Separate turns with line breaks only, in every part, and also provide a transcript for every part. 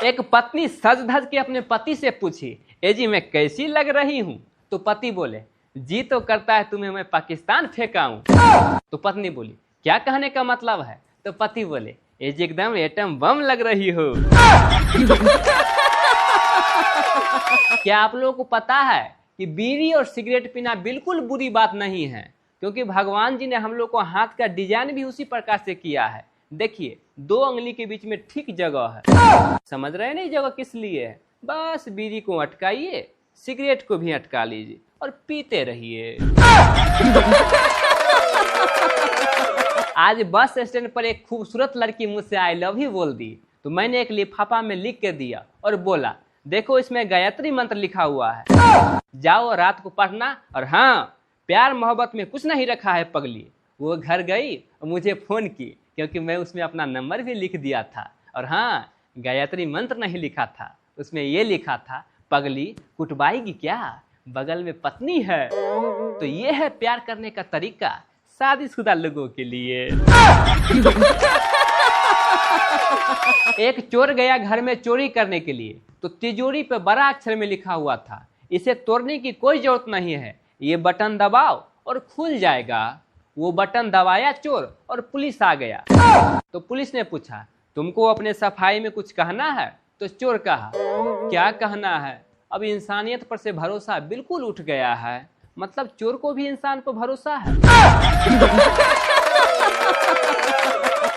एक पत्नी सज धज के अपने पति से पूछी, ए जी मैं कैसी लग रही हूँ? तो पति बोले, जी तो करता है तुम्हें मैं पाकिस्तान फेंकाऊं। तो पत्नी बोली, क्या कहने का मतलब है? तो पति बोले, ए जी एकदम एटम बम लग रही हो। क्या आप लोगों को पता है कि बीड़ी और सिगरेट पीना बिल्कुल बुरी बात नहीं है, क्योंकि भगवान जी ने हम लोग को हाथ का डिजाइन भी उसी प्रकार से किया है। देखिए 2 अंगुली के बीच में ठीक जगह है। समझ रहे नहीं जगह किस लिए है? बस बीड़ी को अटकाइए, सिगरेट को भी अटका लीजिए और पीते रहिए। आज बस स्टैंड पर एक खूबसूरत लड़की मुझसे आई लव यू बोल दी, तो मैंने एक लिफाफा में लिख के दिया और बोला, देखो इसमें गायत्री मंत्र लिखा हुआ है, जाओ रात को पढ़ना। और हाँ, प्यार मोहब्बत में कुछ नहीं रखा है पगली। वो घर गई और मुझे फोन की, क्योंकि मैं उसमें अपना नंबर भी लिख दिया था। और हाँ, गायत्री मंत्र नहीं लिखा था, उसमें ये लिखा था, पगली कुटवाएगी क्या, बगल में पत्नी है। तो ये है प्यार करने का तरीका शादीशुदा लोगों के लिए। एक चोर गया घर में चोरी करने के लिए, तो तिजोरी पे बड़ा अक्षर में लिखा हुआ था, इसे तोड़ने की कोई जरूरत नहीं है, ये बटन दबाओ और खुल जाएगा। वो बटन दबाया चोर और पुलिस आ गया। तो पुलिस ने पूछा, तुमको अपने सफाई में कुछ कहना है? तो चोर कहा, क्या कहना है, अब इंसानियत पर से भरोसा बिल्कुल उठ गया है। मतलब चोर को भी इंसान पर भरोसा है।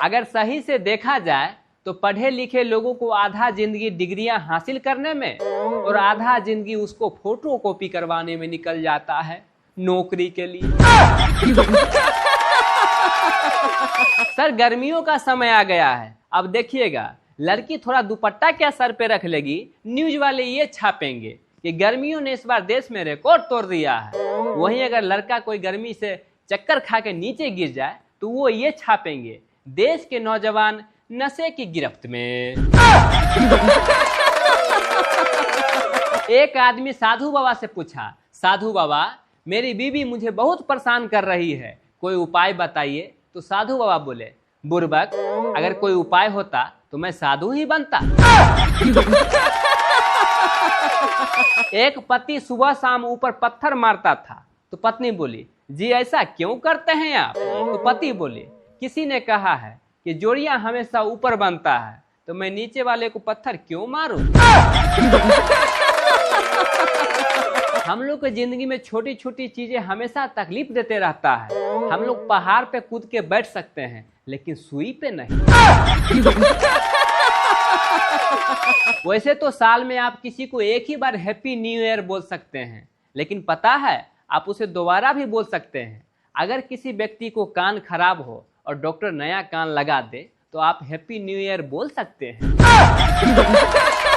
अगर सही से देखा जाए तो पढ़े लिखे लोगों को आधा जिंदगी डिग्रियां हासिल करने में और आधा जिंदगी उसको फोटो कॉपी करवाने में निकल जाता है नौकरी के लिए। सर गर्मियों का समय आ गया है, अब देखिएगा लड़की थोड़ा दुपट्टा क्या सर पे रख लेगी, न्यूज वाले ये छापेंगे कि गर्मियों ने इस बार देश में रिकॉर्ड तोड़ दिया है। वहीं अगर लड़का कोई गर्मी से चक्कर खा के नीचे गिर जाए तो वो ये छापेंगे, देश के नौजवान नशे की गिरफ्त में। एक आदमी साधु बाबा से पूछा, साधु बाबा मेरी बीवी मुझे बहुत परेशान कर रही है, कोई उपाय बताइए। तो साधु बाबा बोले, बुर्बक, अगर कोई उपाय होता तो मैं साधु ही बनता। एक पति सुबह शाम ऊपर पत्थर मारता था, तो पत्नी बोली, जी ऐसा क्यों करते हैं आप? तो पति बोले, किसी ने कहा है कि जोड़ियां हमेशा ऊपर बनता है, तो मैं नीचे वाले को पत्थर क्यों मारूं? हम लोग की जिंदगी में छोटी छोटी चीजें हमेशा तकलीफ देते रहता है। हम लोग पहाड़ पे कूद के बैठ सकते हैं, लेकिन सुई पे नहीं। वैसे तो साल में आप किसी को एक ही बार हैप्पी न्यू ईयर बोल सकते हैं, लेकिन पता है आप उसे दोबारा भी बोल सकते हैं। अगर किसी व्यक्ति को कान खराब हो और डॉक्टर नया कान लगा दे तो आप हैप्पी न्यू ईयर बोल सकते हैं।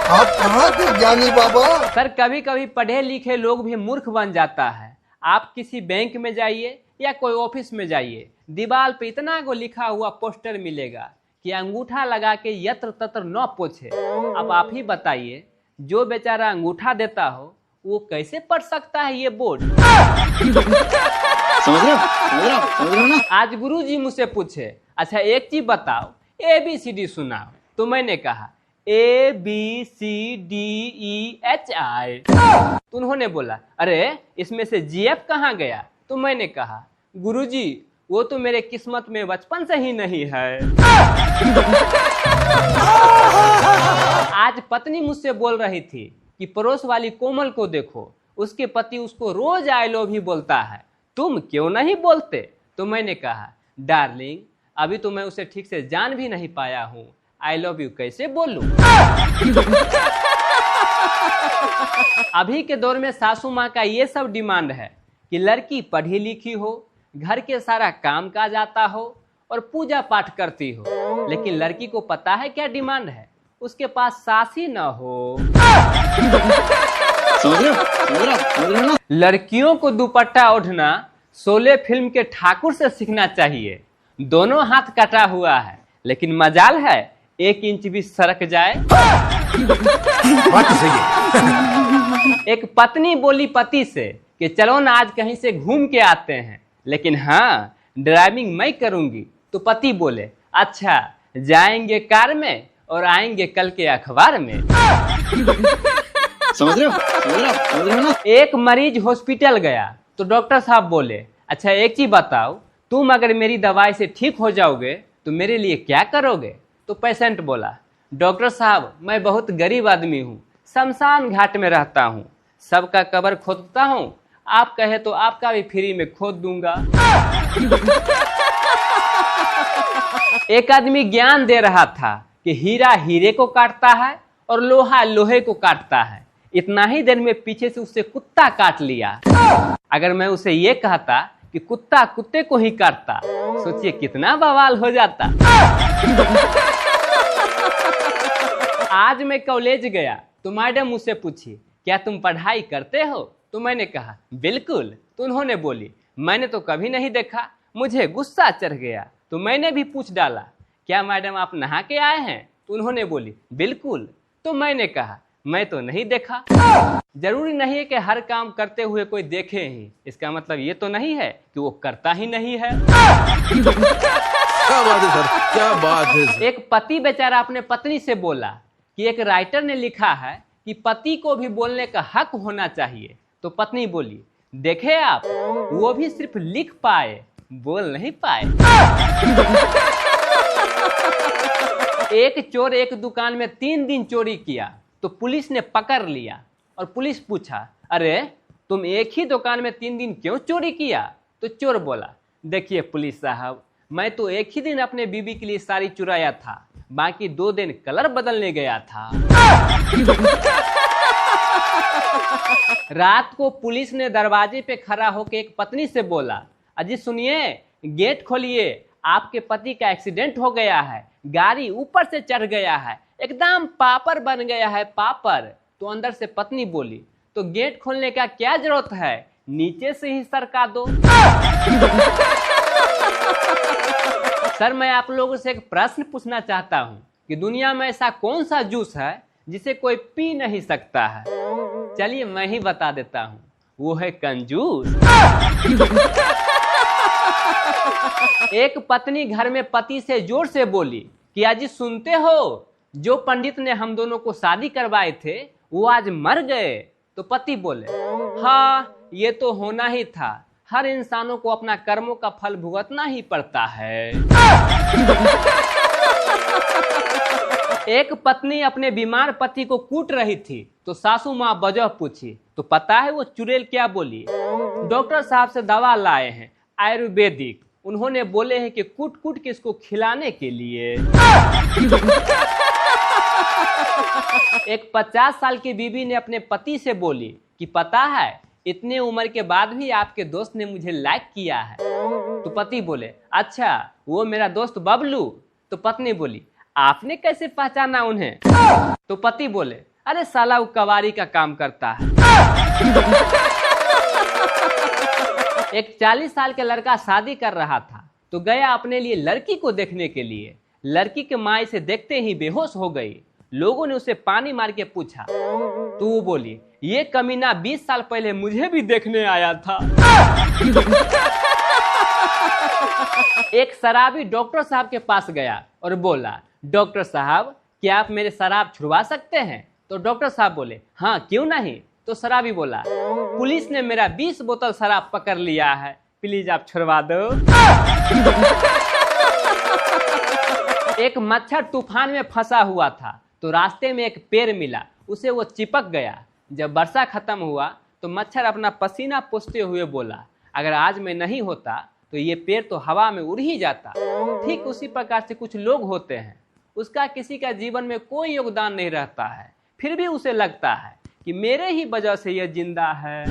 आप कहाँ थे ज्ञानी बाबा?
सर कभी कभी पढ़े लिखे लोग भी मूर्ख बन जाता है। आप किसी बैंक में जाइए या कोई ऑफिस में जाइए, दीवार पे इतना को लिखा हुआ पोस्टर मिलेगा कि अंगूठा लगा के यत्र तत्र न पोछे। अब आप ही बताइए, जो बेचारा अंगूठा देता हो वो कैसे पढ़ सकता है ये बोर्ड?
समझ रहे हो ना?
आज गुरुजी मुझसे पूछे, अच्छा एक चीज बताओ, ABCD सुनाओ। तो मैंने कहा ABCDEHI। तो उन्होंने बोला, अरे इसमें से GF कहाँ गया? तो मैंने कहा, गुरुजी वो तो मेरे किस्मत में बचपन से ही नहीं है। आज पत्नी मुझसे बोल रही थी कि पड़ोस वाली कोमल को देखो, उसके पति उसको रोज आई लव यू बोलता है, तुम क्यों नहीं बोलते? तो मैंने कहा, डार्लिंग अभी तो मैं उसे ठीक से जान भी नहीं पाया हूँ, आई लव यू कैसे बोलूं? अभी के दौर में सासू माँ का ये सब डिमांड है कि लड़की पढ़ी लिखी हो, घर के सारा काम काज आता हो और पूजा पाठ करती हो, लेकिन लड़की को पता है क्या डिमांड है? उसके पास सास ही न हो।
समझ रहे हो ना?
लड़कियों को दुपट्टा ओढ़ना शोले फिल्म के ठाकुर से सीखना चाहिए। दोनों हाथ कटा हुआ है, लेकिन मजाल है 1 इंच भी सरक जाए।
बात तो सही है।
एक पत्नी बोली पति से कि चलो ना आज कहीं से घूम के आते हैं, लेकिन हाँ ड्राइविंग मैं करूंगी। तो पति बोले, अच्छा जाएंगे कार में और आएंगे कल के अखबार में।
समझ रहे हो ना?
एक मरीज हॉस्पिटल गया तो डॉक्टर साहब बोले, अच्छा एक चीज बताओ, तुम अगर मेरी दवाई से ठीक हो जाओगे तो मेरे लिए क्या करोगे? तो पेशेंट बोला, डॉक्टर साहब मैं बहुत गरीब आदमी हूँ, शमशान घाट में रहता हूँ, सबका कब्र खोदता हूँ, आप कहे तो आपका भी फ्री में खोद दूंगा। एक आदमी ज्ञान दे रहा था कि हीरा हीरे को काटता है और लोहा लोहे को काटता है। इतना ही देर में पीछे से उससे कुत्ता काट लिया। अगर मैं उसे ये कहता कि कुत्ता कुत्ते को ही काटता, सोचिए कितना बवाल हो जाता। आज मैं कॉलेज गया तो मैडम मुझसे पूछी, क्या तुम पढ़ाई करते हो? तो मैंने कहा बिल्कुल। तो उन्होंने बोली, मैंने तो कभी नहीं देखा। मुझे गुस्सा चढ़ गया तो मैंने भी पूछ डाला, क्या मैडम आप नहा के आए हैं? तो उन्होंने बोली बिल्कुल। तो मैंने कहा मैं तो नहीं देखा। जरूरी नहीं है कि हर काम करते हुए कोई देखे ही, इसका मतलब ये तो नहीं है कि वो करता ही नहीं है।
क्या बात है सर, क्या बात है सर।
एक पति बेचारा अपने पत्नी से बोला कि एक राइटर ने लिखा है कि पति को भी बोलने का हक होना चाहिए। तो पत्नी बोली, देखे आप, वो भी सिर्फ लिख पाए, बोल नहीं पाए। एक चोर एक दुकान में 3 दिन चोरी किया तो पुलिस ने पकड़ लिया और पुलिस पूछा, अरे तुम एक ही दुकान में 3 दिन क्यों चोरी किया? तो चोर बोला, देखिए पुलिस साहब, मैं तो एक ही दिन अपने बीबी के लिए साड़ी चुराया था, बाकी 2 दिन कलर बदलने गया था। रात को पुलिस ने दरवाजे पे खड़ा होकर एक पत्नी से बोला, अजी सुनिए, गेट खोलिए, आपके पति का एक्सीडेंट हो गया है, गाड़ी ऊपर से चढ़ गया है, एकदम पापड़ बन गया है, पापड़। तो अंदर से पत्नी बोली, तो गेट खोलने का क्या जरूरत है, नीचे से ही सरका दो। सर मैं आप लोगों से एक प्रश्न पूछना चाहता हूँ कि दुनिया में ऐसा कौन सा जूस है जिसे कोई पी नहीं सकता है? चलिए मैं ही बता देता हूँ, वो है कंजूस। एक पत्नी घर में पति से जोर से बोली कि अजी सुनते हो, जो पंडित ने हम दोनों को शादी करवाए थे वो आज मर गए। तो पति बोले, हाँ ये तो होना ही था, हर इंसानों को अपना कर्मों का फल भुगतना ही पड़ता है। एक पत्नी अपने बीमार पति को कूट रही थी तो सासू माँ वजह पूछी तो पता है वो चुड़ैल क्या बोली? डॉक्टर साहब से दवा लाए हैं आयुर्वेदिक, उन्होंने बोले हैं कि कूट कूट के इसको खिलाने के लिए। एक 50 साल की बीवी ने अपने पति से बोली कि पता है इतने उम्र के बाद भी आपके दोस्त ने मुझे लाइक किया है। तो पति बोले, अच्छा वो मेरा दोस्त बबलू। तो पत्नी बोली, आपने कैसे पहचाना उन्हें? तो पति बोले, अरे साला वो कवारी का काम करता है। एक 40 साल के लड़का शादी कर रहा था तो गया अपने लिए लड़की को देखने के लिए। लड़की के माँ इसे देखते ही बेहोश हो गई। लोगों ने उसे पानी मार के पूछा तो वो बोली, ये कमीना 20 साल पहले मुझे भी देखने आया था। एक शराबी डॉक्टर साहब के पास गया और बोला, डॉक्टर साहब क्या आप मेरे शराब छुड़वा सकते हैं? तो डॉक्टर साहब बोले, हाँ क्यों नहीं। तो शराबी बोला, पुलिस ने मेरा 20 बोतल शराब पकड़ लिया है, प्लीज आप छुड़वा दो। एक मच्छर तूफान में फंसा हुआ था तो रास्ते में एक पेड़ मिला, उसे वो चिपक गया। जब वर्षा खत्म हुआ तो मच्छर अपना पसीना पोंछते हुए बोला, अगर आज मैं नहीं होता तो ये पेड़ तो हवा में उड़ ही जाता। ठीक उसी प्रकार से कुछ लोग होते हैं, उसका किसी का जीवन में कोई योगदान नहीं रहता है, फिर भी उसे लगता है कि मेरे ही वजह से ये जिंदा है।